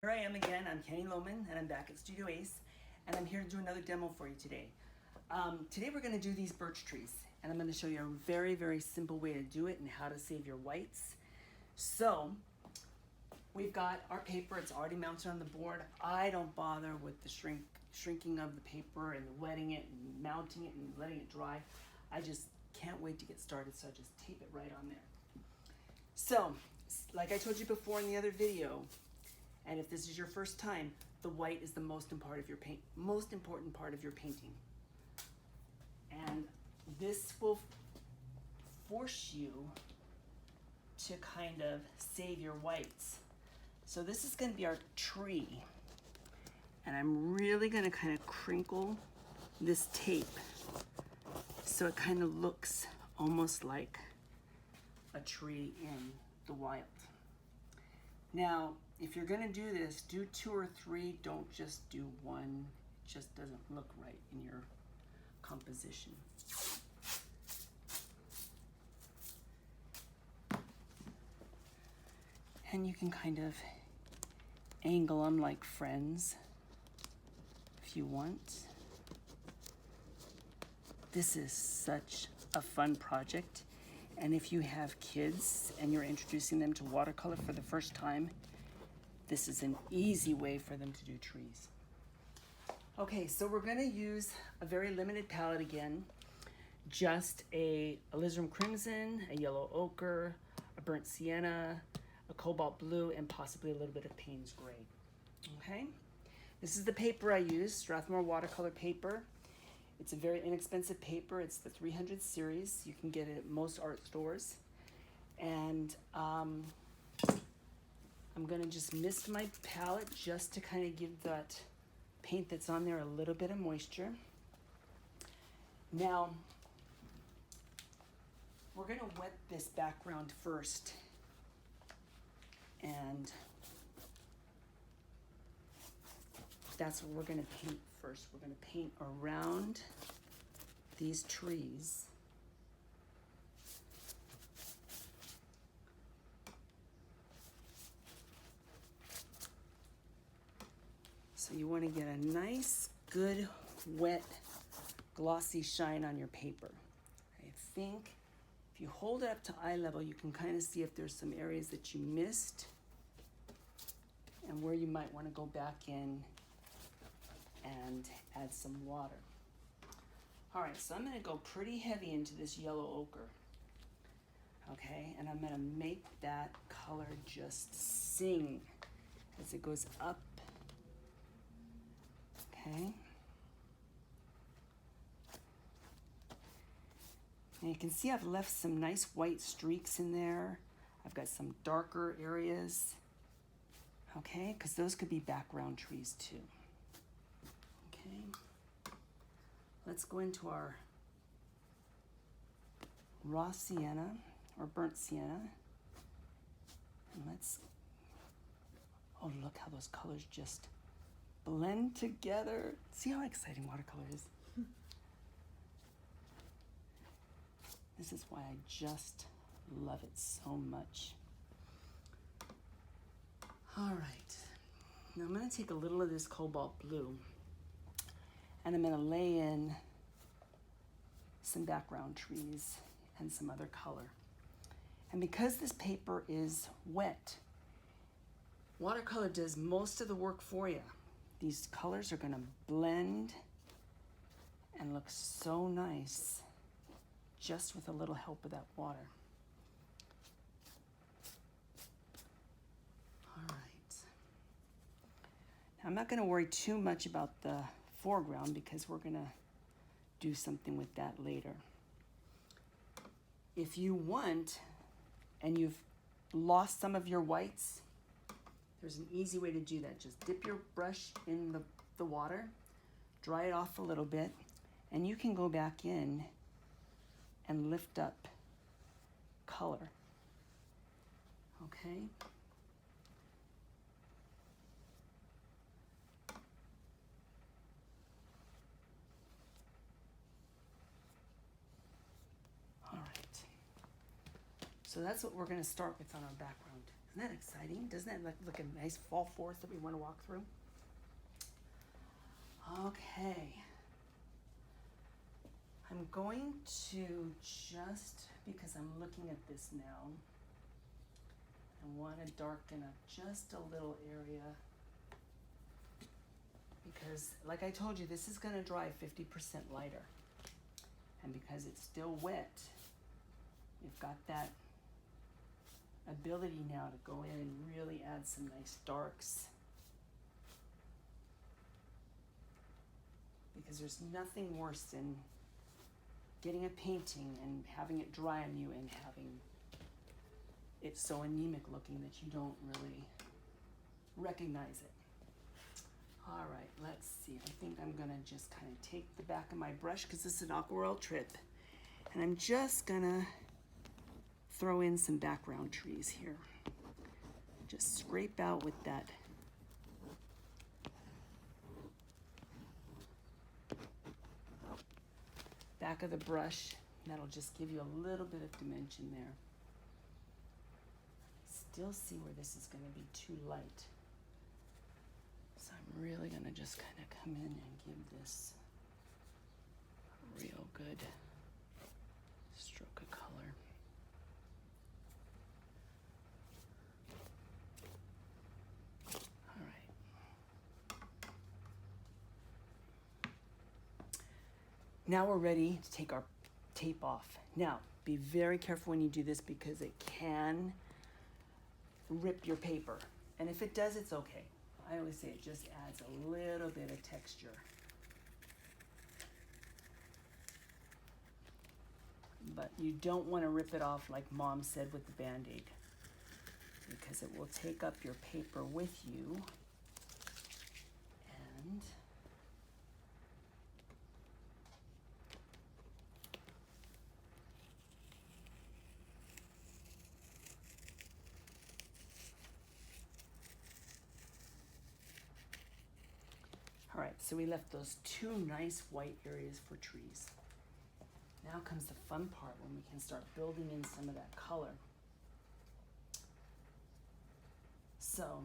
Here I am again. I'm Kene Lohmann, and I'm back at Studio Ace, and I'm here to do another demo for you today. Today we're going to do these birch trees, and I'm going to show you a very, very simple way to do it and how to save your whites. So, we've got our paper. It's already mounted on the board. I don't bother with the shrinking of the paper and wetting it and mounting it and letting it dry. I just can't wait to get started, so I just tape it right on there. So, like I told you before in the other video, and if this is your first time, the white is the most important part of your painting. And this will force you to kind of save your whites. So this is going to be our tree. And I'm really going to kind of crinkle this tape so it kind of looks almost like a tree in the wild. Now, if you're going to do this, do 2 or 3. Don't just do 1. It just doesn't look right in your composition. And you can kind of angle them like friends if you want. This is such a fun project. And if you have kids and you're introducing them to watercolor for the first time, this is an easy way for them to do trees. Okay, so we're gonna use a very limited palette again. Just a alizarin crimson, a yellow ochre, a burnt sienna, a cobalt blue, and possibly a little bit of Payne's gray. Okay, this is the paper I use, Strathmore watercolor paper. It's a very inexpensive paper. It's the 300 series. You can get it at most art stores. And I'm gonna just mist my palette just to kind of give that paint that's on there a little bit of moisture. Now, we're gonna wet this background first. And that's what we're gonna paint first. We're gonna paint around these trees. So you wanna get a nice, good, wet, glossy shine on your paper. I think if you hold it up to eye level, you can kind of see if there's some areas that you missed and where you might wanna go back in and add some water. All right, so I'm gonna go pretty heavy into this yellow ochre. Okay, and I'm gonna make that color just sing as it goes up. Okay. And you can see I've left some nice white streaks in there. I've got some darker areas. Okay, because those could be background trees too. Okay, let's go into our raw sienna or burnt sienna. And let's, oh, look how those colors just blend together. See how exciting watercolor is? This is why I just love it so much. All right, now I'm gonna take a little of this cobalt blue and I'm gonna lay in some background trees and some other color. And because this paper is wet, watercolor does most of the work for you. These colors are gonna blend and look so nice just with a little help of that water. All right. Now I'm not gonna worry too much about the foreground because we're gonna do something with that later. If you want, and you've lost some of your whites, there's an easy way to do that. Just dip your brush in the water, dry it off a little bit, and you can go back in and lift up color. Okay? All right. So that's what we're gonna start with on our background. Isn't Isn't that exciting? Doesn't that look like a nice fall forest that we want to walk through? Okay. I'm going to just, because I'm looking at this now, I want to darken up just a little area, because like I told you, this is going to dry 50% lighter. And because it's still wet, you've got that ability now to go in and really add some nice darks. Because there's nothing worse than getting a painting and having it dry on you and having it so anemic looking that you don't really recognize it. All right, let's see. I think I'm gonna just kind of take the back of my brush, because this is an aquarelle trip, and I'm just gonna throw in some background trees here. Just scrape out with that back of the brush. That'll just give you a little bit of dimension there. Still see where this is going to be too light. So I'm really going to just kind of come in and give this a real good stroke of color. All right. Now we're ready to take our tape off. Now, be very careful when you do this, because it can rip your paper. And if it does, it's okay. I always say it just adds a little bit of texture. But you don't want to rip it off like Mom said with the Band-Aid, because it will take up your paper with you. And all right, so we left those two nice white areas for trees. Now comes the fun part, when we can start building in some of that color. So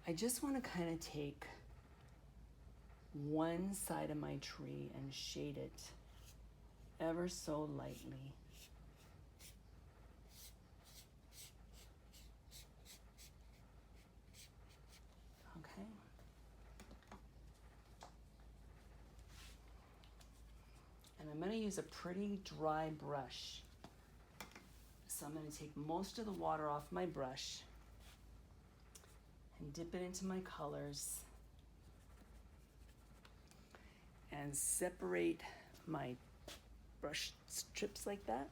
I just want to kind of take one side of my tree and shade it ever so lightly. Okay. And I'm going to use a pretty dry brush. So I'm going to take most of the water off my brush and dip it into my colors and separate my brush strips like that.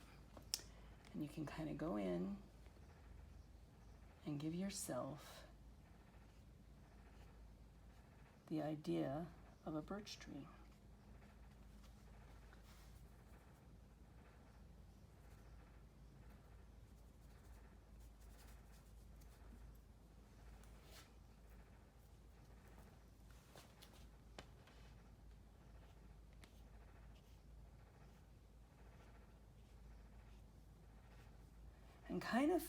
And you can kind of go in and give yourself the idea of a birch tree. And kind of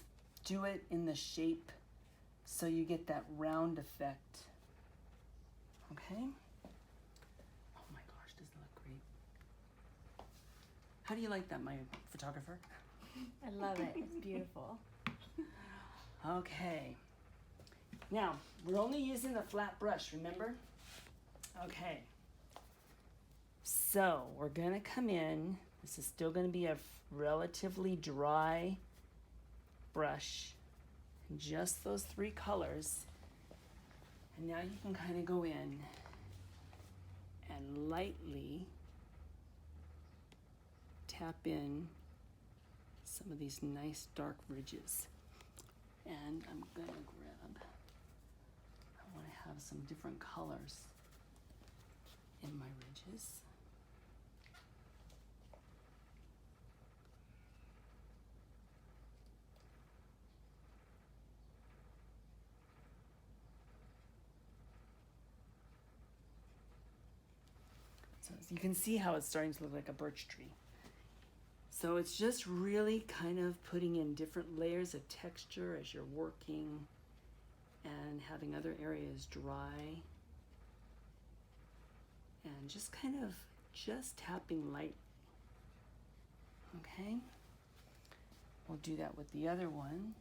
do it in the shape so you get that round effect. Okay? Oh my gosh, does it look great? How do you like that, my photographer? I love it. It's beautiful. Okay. Now, we're only using the flat brush, remember? Okay. So, we're going to come in. This is still going to be a relatively dry brush. And just those three colors. And now you can kind of go in and lightly tap in some of these nice dark ridges. And I'm going to grab, I want to have some different colors in my ridges. So you can see how it's starting to look like a birch tree. So it's just really kind of putting in different layers of texture as you're working and having other areas dry. And just kind of just tapping light. Okay? We'll do that with the other one.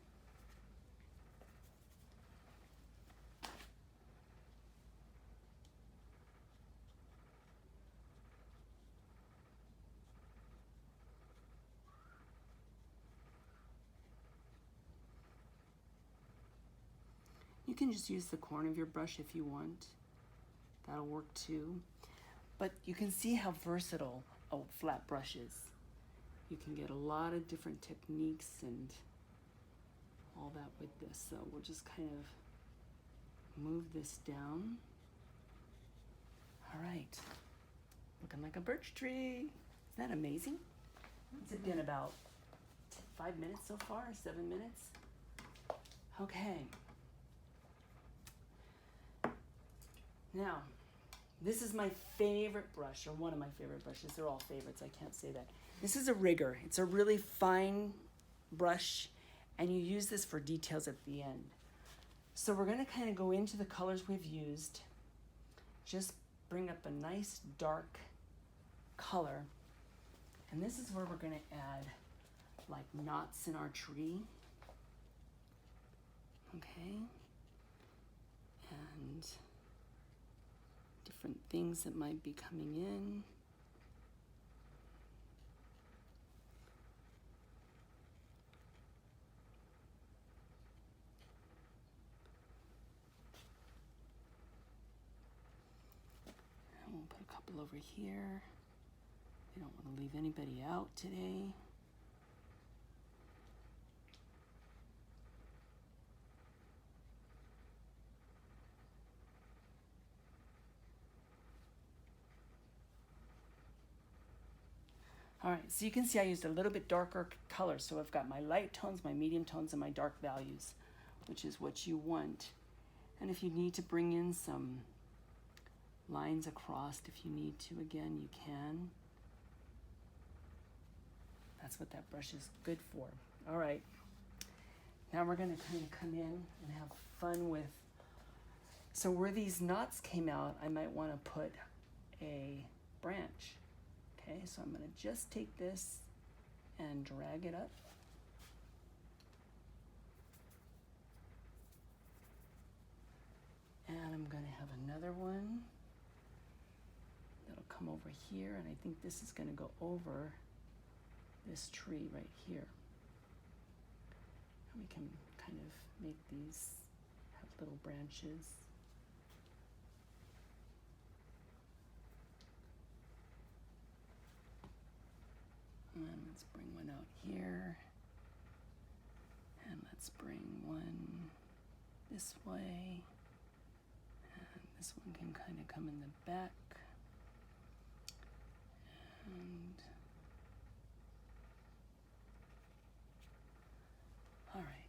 You can just use the corner of your brush if you want. That'll work too. But you can see how versatile a flat brush is. You can get a lot of different techniques and all that with this. So we'll just kind of move this down. All right, looking like a birch tree. Isn't that amazing? It's been about 5 minutes so far, 7 minutes. Okay. Now, this is my favorite brush, or one of my favorite brushes. They're all favorites, I can't say that. This is a rigger. It's a really fine brush, and you use this for details at the end. So we're gonna kind of go into the colors we've used, just bring up a nice dark color, and this is where we're gonna add like knots in our tree, okay? And different things that might be coming in. And we'll put a couple over here. We don't want to leave anybody out today. All right, so you can see I used a little bit darker color. So I've got my light tones, my medium tones, and my dark values, which is what you want. And if you need to bring in some lines across, if you need to, again, you can. That's what that brush is good for. All right, now we're gonna kind of come in and have fun with, so where these knots came out, I might wanna put a branch. Okay, so I'm going to just take this and drag it up. And I'm going to have another one that'll come over here, and I think this is going to go over this tree right here. And we can kind of make these have little branches. And let's bring one out here, and let's bring one this way, and this one can kind of come in the back, and all right.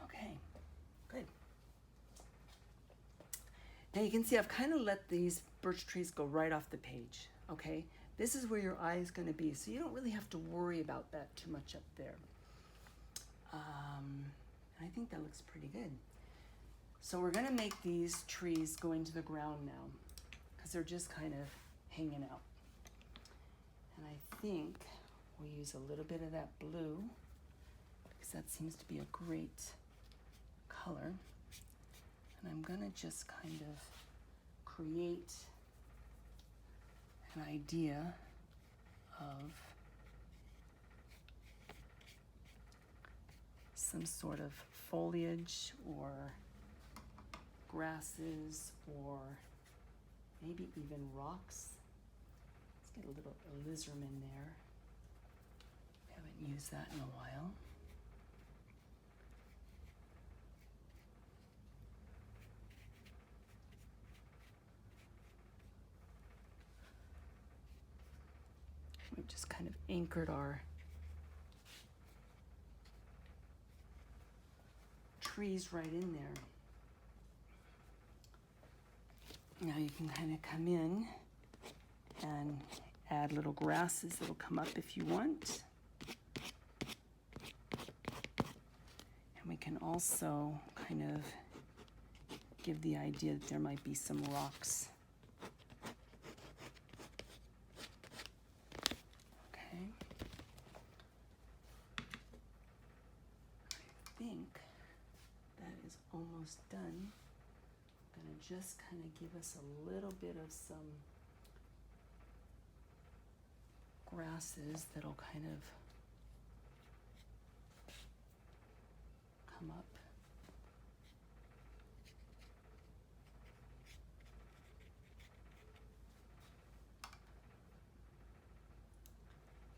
Okay. Good. Now you can see I've kind of let these birch trees go right off the page, okay? This is where your eye is going to be, so you don't really have to worry about that too much up there. I think that looks pretty good. So we're going to make these trees go into the ground now, because they're just kind of hanging out. And I think we'll use a little bit of that blue, because that seems to be a great color. And I'm gonna just kind of create an idea of some sort of foliage or grasses or maybe even rocks. Let's get a little alizarin in there. We haven't used that in a while. We've just kind of anchored our trees right in there. Now you can kind of come in and add little grasses that'll come up if you want. And we can also kind of give the idea that there might be some rocks. Okay. I think that is almost done. I'm going to just kind of give us a little bit of some grasses that'll kind of come up.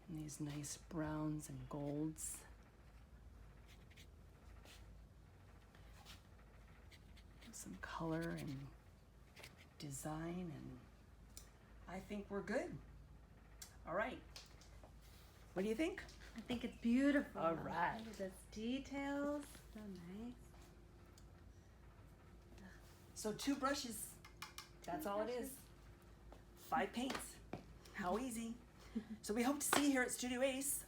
And these nice browns and golds. Some color and design, and I think we're good. All right. What do you think? I think it's beautiful. All right. Look at those details. So nice. So 2 brushes. That's all it is. 5 paints. How easy. So we hope to see you here at Studio Ace.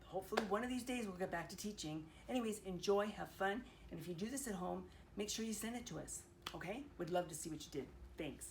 Hopefully one of these days we'll get back to teaching. Anyways, enjoy, have fun, and if you do this at home, make sure you send it to us, okay? We'd love to see what you did. Thanks.